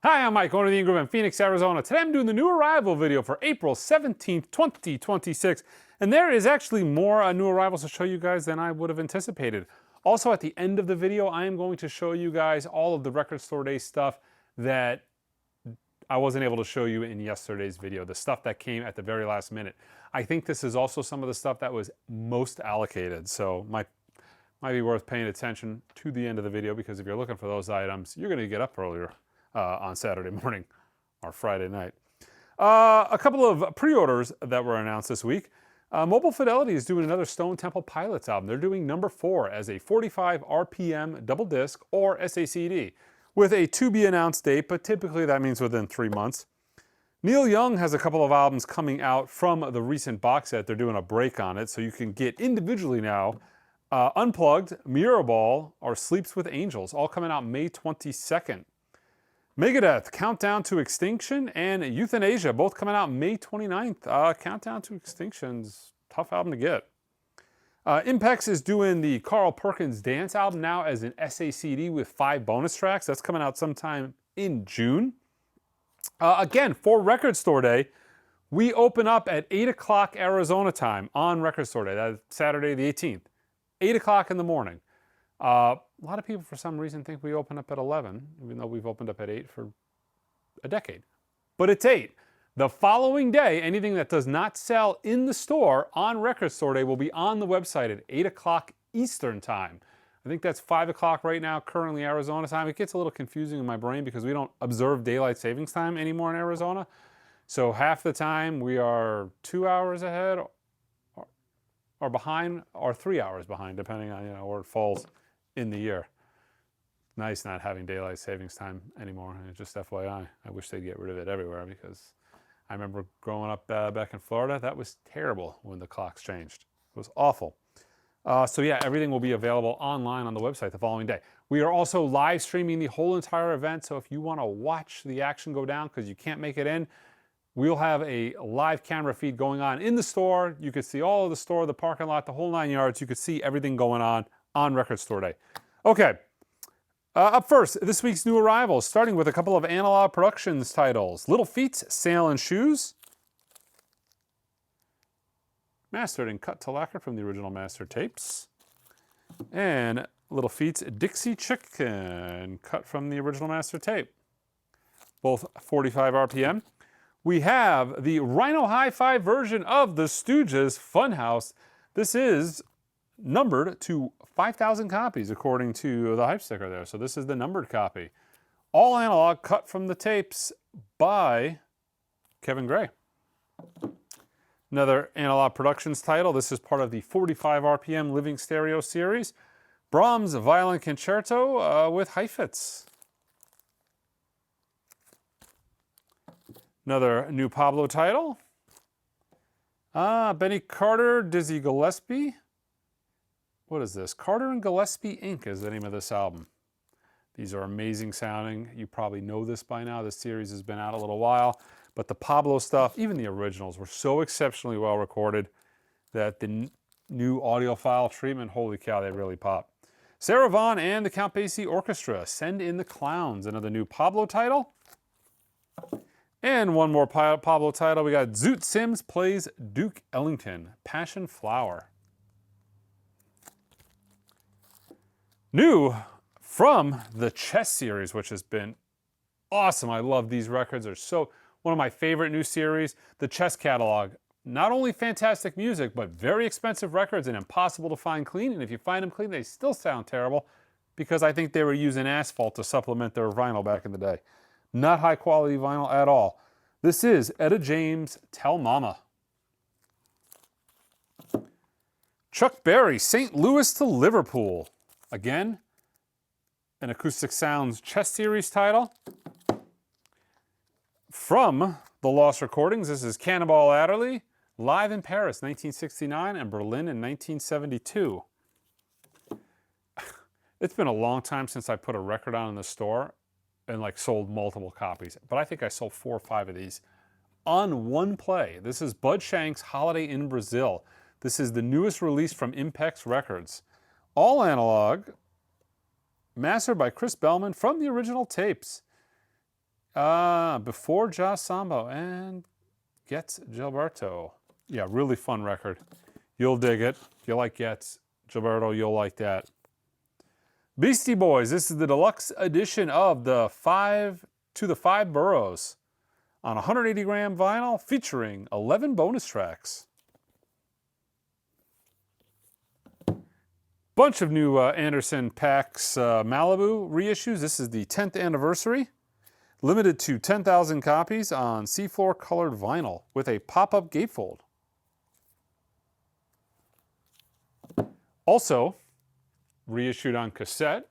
Hi, I'm Mike, owner of the Ingram in Phoenix, Arizona. Today I'm doing the new arrival video for April 17th, 2026. And there is actually more new arrivals to show you guys than I would have anticipated. Also, at the end of the video, I am going to show you guys all of the Record Store Day stuff that I wasn't able to show you in yesterday's video, the stuff that came at the very last minute. I think this is also some of the stuff that was most allocated, so might be worth paying attention to the end of the video, because if you're looking for those items, you're going to get up earlier on Saturday morning or Friday night. A couple of pre-orders that were announced this week. Mobile Fidelity is doing another Stone Temple Pilots album. They're doing number 4 as a 45 RPM double disc or SACD with a to-be-announced date, but typically that means within 3 months. Neil Young has a couple of albums coming out from the recent box set. They're doing a break on it, so you can get individually now Unplugged, Mirrorball, or Sleeps with Angels, all coming out May 22nd. Megadeth, Countdown to Extinction, and Euthanasia, both coming out May 29th. Countdown to Extinction's tough album to get. Impex is doing the Carl Perkins Dance album now as an SACD with 5 bonus tracks. That's coming out sometime in June. Again, for Record Store Day, we open up at 8 o'clock Arizona time on Record Store Day. That's Saturday the 18th. 8 o'clock in the morning. A lot of people, for some reason, think we open up at 11, even though we've opened up at 8 for a decade. But it's 8. The following day, anything that does not sell in the store on Record Store Day will be on the website at 8 o'clock Eastern Time. I think that's 5 o'clock right now, currently Arizona time. It gets a little confusing in my brain because we don't observe daylight savings time anymore in Arizona. So half the time we are 2 hours ahead or behind, or 3 hours behind, depending on where it falls in the year. Nice not having daylight savings time anymore. And just FYI, I wish they'd get rid of it everywhere, because I remember growing up back in Florida, that was terrible when the clocks changed. It was awful. So yeah, everything will be available online on the website the following day. We are also live streaming the whole entire event, so if you want to watch the action go down because you can't make it in, we'll have a live camera feed going on in the store. You could see all of the store, the parking lot, the whole 9 yards. You could see everything going on Record Store Day. Okay, up first, this week's new arrivals, starting with a couple of Analogue Productions titles. Little Feat's Sail and Shoes, mastered and cut to lacquer from the original master tapes. And Little Feat's Dixie Chicken, cut from the original master tape. Both 45 RPM. We have the Rhino Hi-Fi version of the Stooges Funhouse. This is numbered to 5,000 copies according to the hype sticker there. So this is the numbered copy. All analog, cut from the tapes by Kevin Gray. Another Analogue Productions title. This is part of the 45 RPM Living Stereo series. Brahms Violin Concerto with Heifetz. Another new Pablo title. Benny Carter, Dizzy Gillespie. What is this? Carter and Gillespie Inc. is the name of this album. These are amazing sounding. You probably know this by now. This series has been out a little while. But the Pablo stuff, even the originals, were so exceptionally well recorded that the new audiophile treatment, holy cow, they really pop. Sarah Vaughan and the Count Basie Orchestra, Send in the Clowns, another new Pablo title. And one more Pablo title. We got Zoot Sims plays Duke Ellington, Passion Flower. New from the Chess series, which has been awesome. I love these records. They're so one of my favorite new series. The Chess catalog. Not only fantastic music, but very expensive records and impossible to find clean. And if you find them clean, they still sound terrible, because I think they were using asphalt to supplement their vinyl back in the day. Not high quality vinyl at all. This is Etta James, Tell Mama. Chuck Berry, St. Louis to Liverpool. Again, an Acoustic Sounds Chess Series title. From the Lost Recordings, this is Cannonball Adderley, live in Paris, 1969, and Berlin in 1972. It's been a long time since I put a record on in the store and sold multiple copies. But I think I sold 4 or 5 of these on one play. This is Bud Shank's Holiday in Brazil. This is the newest release from Impex Records. All analog, mastered by Chris Bellman from the original tapes. Before Josh Sambo and Gets Gilberto. Yeah, really fun record. You'll dig it. If you like Gets Gilberto, you'll like that. Beastie Boys. This is the deluxe edition of the 5 to the 5 Boroughs on 180 gram vinyl featuring 11 bonus tracks. Bunch of new Anderson Paaks Malibu reissues. This is the 10th anniversary. Limited to 10,000 copies on seafloor colored vinyl with a pop-up gatefold. Also, reissued on cassette.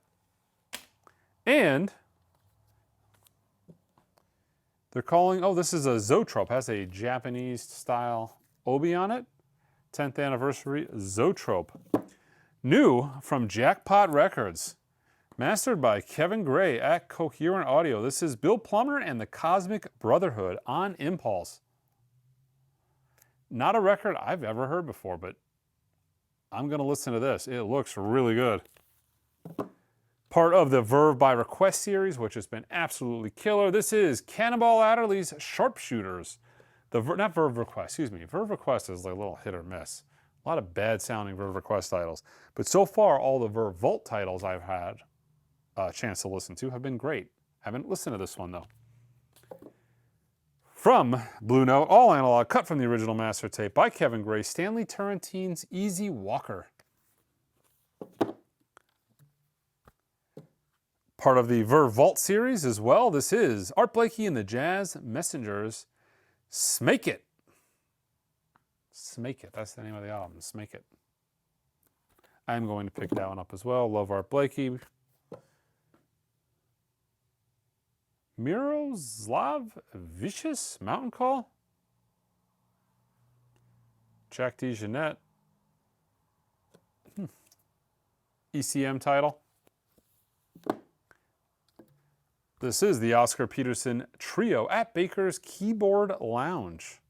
And they're calling, oh, this is a Zoetrope. Has a Japanese style obi on it. 10th anniversary Zoetrope. New from Jackpot Records. Mastered by Kevin Gray at Coherent Audio. This is Bill Plummer and the Cosmic Brotherhood on Impulse. Not a record I've ever heard before, but I'm going to listen to this. It looks really good. Part of the Verve by Request series, which has been absolutely killer. This is Cannonball Adderley's Sharpshooters. Not Verve Request, excuse me. Verve Request is like a little hit or miss. A lot of bad sounding Verve Request titles. But so far, all the Verve Vault titles I've had a chance to listen to have been great. Haven't listened to this one though. From Blue Note, all analog, cut from the original master tape by Kevin Gray, Stanley Turrentine's Easy Walker. Part of the Verve Vault series as well. This is Art Blakey and the Jazz Messengers, Smake It. Smake It, that's the name of the album, Smake It. I'm going to pick that one up as well. Love Art Blakey. Miroslav Vicious, Mountain Call. Jack D. Jeanette. ECM title. This is the Oscar Peterson Trio at Baker's Keyboard Lounge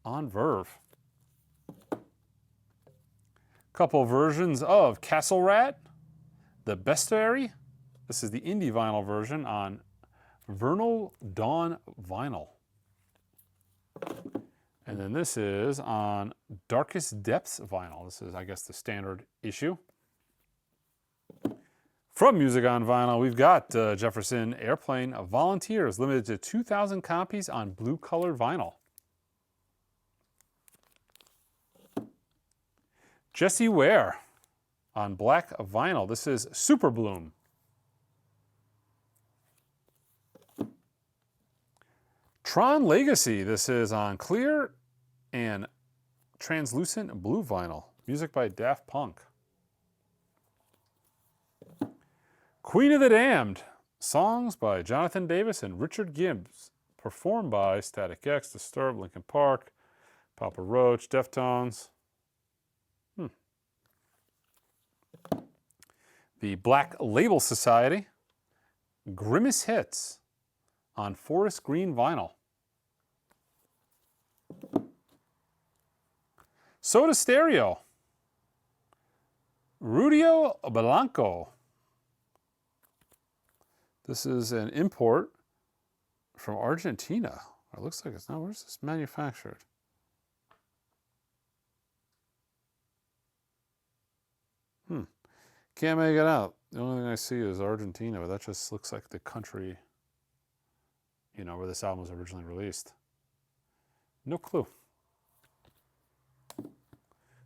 on Verve. Couple versions of Castle Rat, The Bestiary. This is the indie vinyl version on Vernal Dawn vinyl. And then this is on Darkest Depths vinyl. This is, I guess, the standard issue. From Music on Vinyl, we've got Jefferson Airplane Volunteers, limited to 2,000 copies on blue colored vinyl. Jesse Ware on black vinyl. This is Super Bloom. Tron Legacy. This is on clear and translucent blue vinyl. Music by Daft Punk. Queen of the Damned. Songs by Jonathan Davis and Richard Gibbs. Performed by Static X, Disturbed, Linkin Park, Papa Roach, Deftones. The Black Label Society. Grimace Hits on Forest Green vinyl. Soda Stereo. Rudio Blanco. This is an import from Argentina. It looks like it's not. Where's this manufactured? Can't make it out. The only thing I see is Argentina, but that just looks like the country, you know, where this album was originally released. No clue.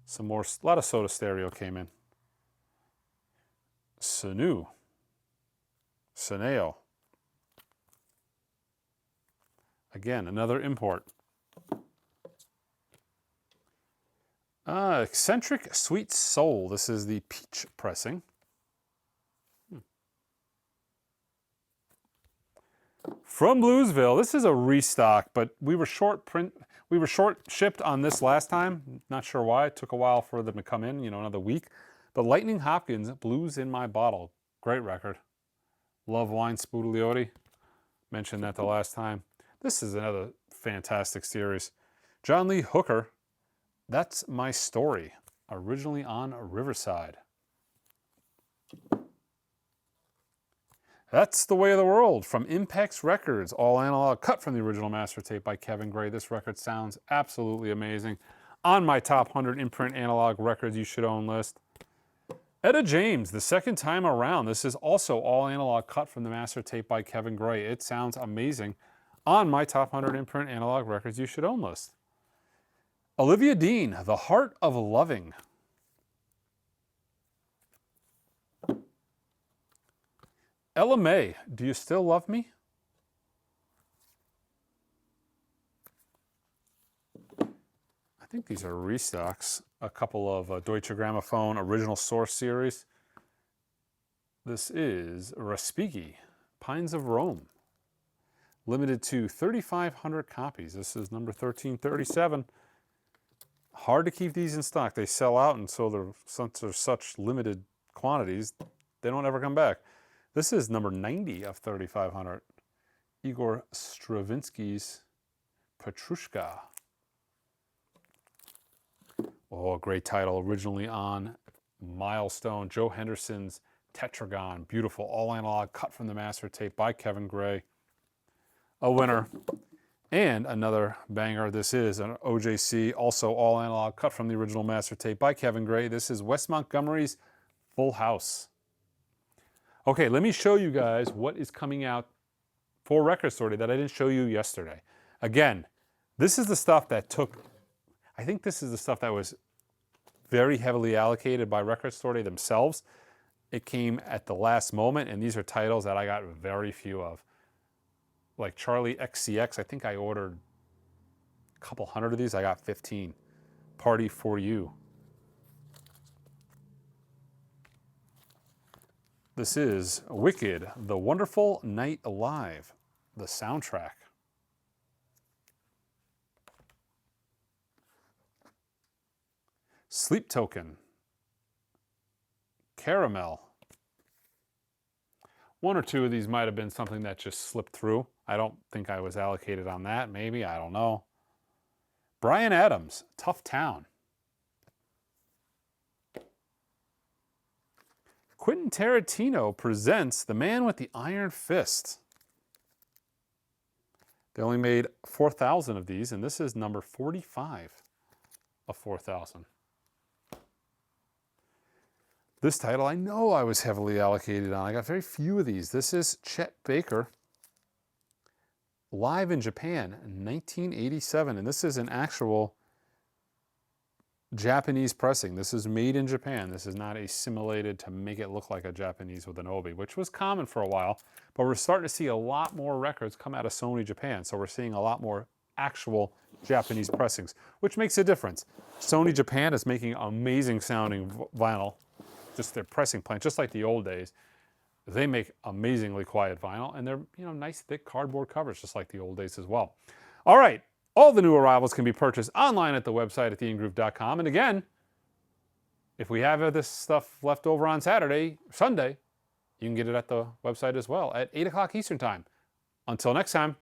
Some more, a lot of Soda Stereo came in. Sanu. Saneo. Again, another import. Eccentric Sweet Soul. This is the peach pressing. From Bluesville. This is a restock, but we were short shipped on this last time. Not sure why. It took a while for them to come in, you know, another week. But Lightning Hopkins, Blues in My Bottle. Great record. Love Wine Spuglioti. Mentioned that the last time. This is another fantastic series. John Lee Hooker, That's My Story. Originally on Riverside. That's the Way of the World from Impex Records, all analog, cut from the original master tape by Kevin Gray. This record sounds absolutely amazing. On my top 100 imprint analog records you should own list. Etta James, The Second Time Around. This is also all analog, cut from the master tape by Kevin Gray. It sounds amazing. On my top 100 imprint analog records you should own list. Olivia Dean, The Heart of Loving. Ella May, Do You Still Love Me? I think these are restocks. A couple of Deutsche Grammophon original source series. This is Respighi, Pines of Rome. Limited to 3,500 copies. This is number 1337. Hard to keep these in stock. They sell out, and so since there's such limited quantities, they don't ever come back. This is number 90 of 3,500. Igor Stravinsky's Petrushka. Oh, a great title. Originally on Milestone. Joe Henderson's Tetragon. Beautiful, all analog, cut from the master tape by Kevin Gray. A winner. And another banger. This is an OJC, also all analog, cut from the original master tape by Kevin Gray. This is Wes Montgomery's Full House. Okay, let me show you guys what is coming out for Record Store Day that I didn't show you yesterday. Again, this is the stuff that I think this is the stuff that was very heavily allocated by Record Store Day themselves. It came at the last moment, and these are titles that I got very few of. Like Charlie XCX, I think I ordered a couple hundred of these. I got 15. Party for You. This is Wicked, The Wonderful Night Alive, the soundtrack. Sleep Token. Caramel. One or two of these might have been something that just slipped through. I don't think I was allocated on that. Maybe, I don't know. Bryan Adams, Tough Town. Quentin Tarantino presents The Man with the Iron Fist. They only made 4,000 of these, and this is number 45 of 4,000. This title I know I was heavily allocated on. I got very few of these. This is Chet Baker, live in Japan in 1987, and this is an actual Japanese pressing. This is made in Japan. This is not assimilated to make it look like a Japanese with an obi, which was common for a while, but we're starting to see a lot more records come out of Sony Japan, so we're seeing a lot more actual Japanese pressings, which makes a difference. Sony Japan is making amazing sounding vinyl, just their pressing plant, just like the old days. They make amazingly quiet vinyl, and they're nice thick cardboard covers, just like the old days as well. All right. All the new arrivals can be purchased online at the website at theingroove.com. And again, if we have this stuff left over on Sunday, you can get it at the website as well at 8 o'clock Eastern Time. Until next time.